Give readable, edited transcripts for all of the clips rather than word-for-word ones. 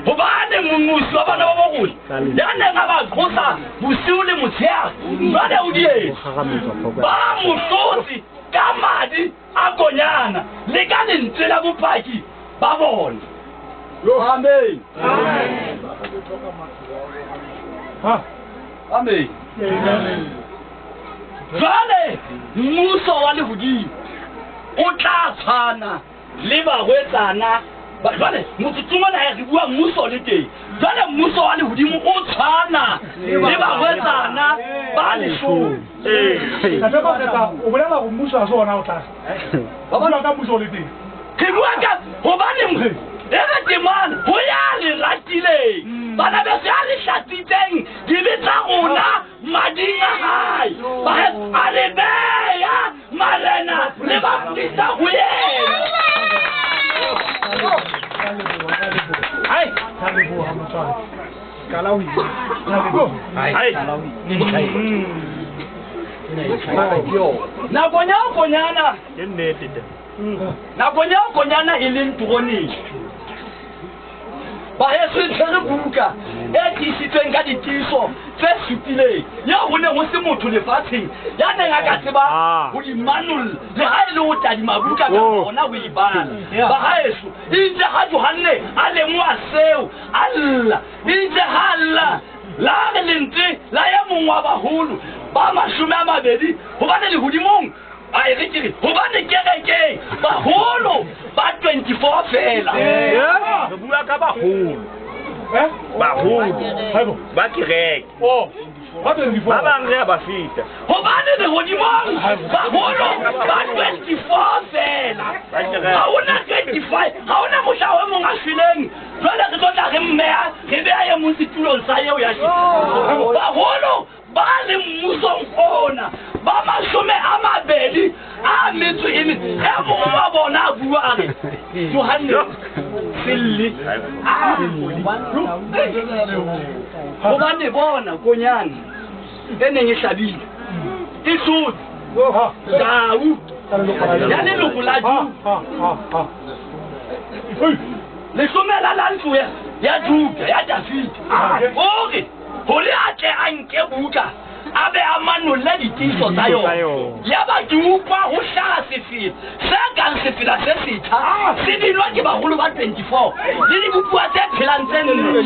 Hobane mmuso wa bana ba bagolo. Ya neng a ba qosa bosiu le motshehare. Jwale o die. Ba mohlotsi ka madi a konyana le ka lentswe la bopaki ba bona. Amen. Amen. Jwale mmuso wa lehodimo o tla tshwana le barwetsana. Jwale motsotso na re bua mmuso le teng. Jwale mmuso wa lehodimo o tshwana le barwetsana ba leshome. O bolela go mmuso a sona o tla. Ba bona ka mmuso le teng. Ke bua ka hobane mre ere temane ho ya le ratile. Bana ba se a le hlatitseng di betsa rona mading a hae. Ba a le beya marena le ba krista ho yena. Hai, tsalebo ha motswadi. Kalawi. Tsalebo. Hai. Na konyana. Ke nnete te. Na konyana e leng troneng. Ba heso tsere buka e tisitsweng ka ditiso tse supileng ya ho ne ho se motho lefatsheng ya neng a ka tseba ho imanol le ha ile ho tadima buka ka ona ho ibala ba haeso itse ha Johanne a lengwa seo alla itse halla la re lentse la ya mongwa wa baholo ba 20 ho bana le hodimong ai re kire ho bane kereke baholo ba 24 fela re bua ka baholo baholo ba kereke ba 24 ba bang re ba fita ho bane le hodimong baholo ba 24 fela ha ona 25 ha ona mohla o mong a shweleng jwale re tla re mmeha re be ya mo setulong sa eo ya shito baholo ba le mmusong ona ba 20 a metso e mong wa bona a bua a re Johanne silli ho bane bona konyana e neng e hlabile e sotse dau ya le lokolaju le somela la ntlo ya Juda ya David ore ho le atle a nke buka a be a manolla ditiso tsa yona ya ba dupa ho hlaha sefila se kang sefila se setha se dinwa ke baholo ba 24 le di bupua tse phelang tse nne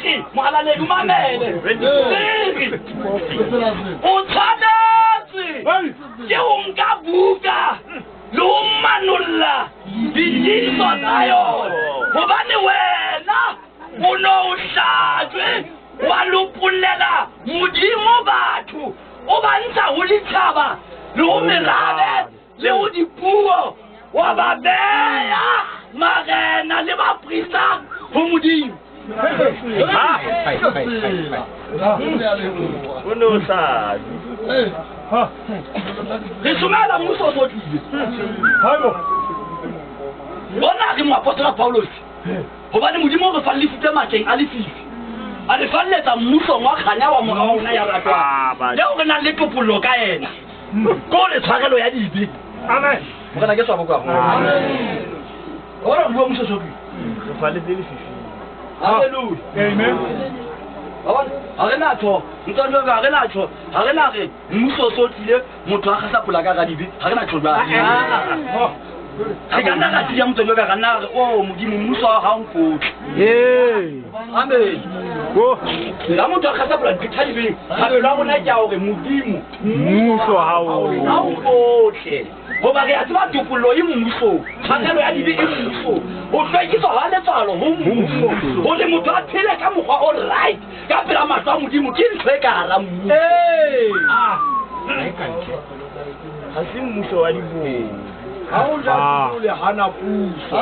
se mohala le dumamele se o tshwanetse ke ho nka buka le ho manolla ditiso tsa yona hobane wena o no hlajwe wa lopolela modimo batho o ba ntsha ho ditjhaba le ho merabe le ho dipuo wa ba beya marena le baprista ho modimo o no sa re somela mmuso o tlile bona ke moapostola Paulos hobane modimo re fallifitse makeng a lefifi a le falletsa mmuso wa kganya wa morao ona ya ratwa leo re na le topollo ka ena ko le tshwarelo ya dibe amen bona ke swabo kwa amen ora bua mmuso soki re falletse lefifi haleluya amen ha re natho ntando ga re natho ha re na re mmuso so tlile motho a gasa pola ka ga dibe ha re natho ba ha kana ka tia motho ka kana o modimo mmuso ha o nkotla amen go la motho a gasa pola dithalibeng ha re la bona ja hore modimo mmuso ha o nkotla ho ba re a tsaba topollo e mmuso tshwanelo ya dibe e mmuso o hlwekisa ha letsalo ho mmuso ho le motho a phele ka mokgwa o right ka pela matla modimo ke ntse ka hara mmuso ha se mmuso wa dibo ha o ja le hana puso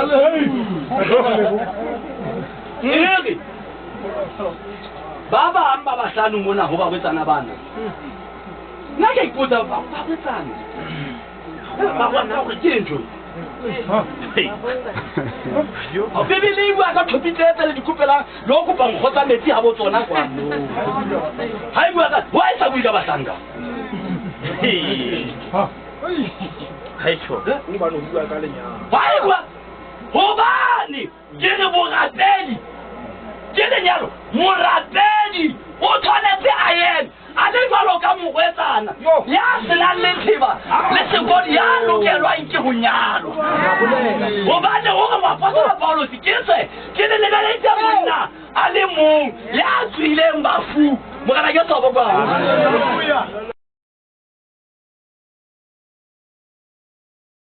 ba bang ba bahlano mona ho ba betsana bana nna ke ipotsa ba betsana ba bona hore ke ntho o bebele e bua ka thopitse le dikopela le o kopa nkgotsa metsi ha bo tsona kwa ha e bua ka wa e sa bua ka bahlanga haitho o ba no bua ka lenyana ba e bua hobane ke re boratedi mogwetsana ya senang le thiba le sekodi ya lokelwang ke go nyalwa gobane gore moapostola Paulos ke le lebeletse monna a le mong ya tswileng bafu mogala ke sobo kwa